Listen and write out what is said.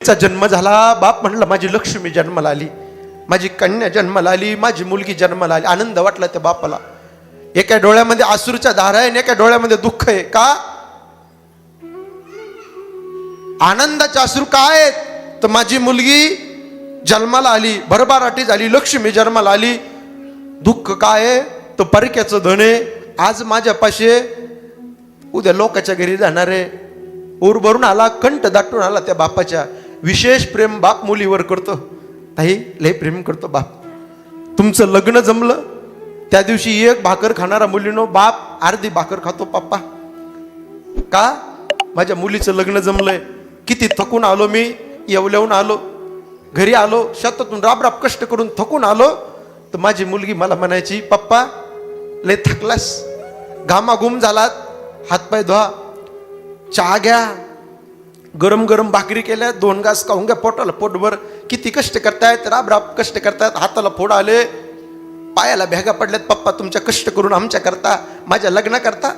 चा जन्म झाला. बाप म्हणलं माझी लक्ष्मी जन्माला आली, माझी कन्या जन्माला आली, माझी मुलगी जन्माला आली. आनंद वाटला त्या बापाला. एका डोळ्यामध्ये अश्रूच्या धारा आहे आणि एका डोळ्यामध्ये दुःख आहे. का? आनंदाचे अश्रू काय आहेत? तर माझी मुलगी जन्माला आली, भरभराटी झाली, लक्ष्मी जन्माला आली. दुःख काय आहे? तर परक्याचं धन आहे. आज माझ्यापाशी, उद्या लोकांच्या घरी जाणार आहे. ऊर भरून आला, कंठ दाटून आला त्या बापाच्या. विशेष प्रेम बाप मुलीवर करतो. ताई लय प्रेम करतो बाप. तुमचं लग्न जमलं त्या दिवशी एक भाकर खाणारा मुलीनो बाप अर्धी भाकर खातो. पप्पा का? माझ्या मुलीचं लग्न जमलंय. किती थकून आलो मी, येवल्याहून आलो, घरी आलो, शेतातून राबराब कष्ट करून थकून आलो. तर माझी मुलगी मला म्हणायची, पप्पा लय थकलास, घामाघूम झालात, हातपाय धुवा, चहा घ्या, गरम गरम भाकरी केल्या, 2 घास खाऊन घ्या, पोटाला पोटभर. किती कष्ट करतायत, राबराब कष्ट करतायत, हाताला फोड आले, पायाला भेगा पडल्यात. पप्पा तुमच्या कष्ट करून आमच्या करता, माझ्या लग्न करता.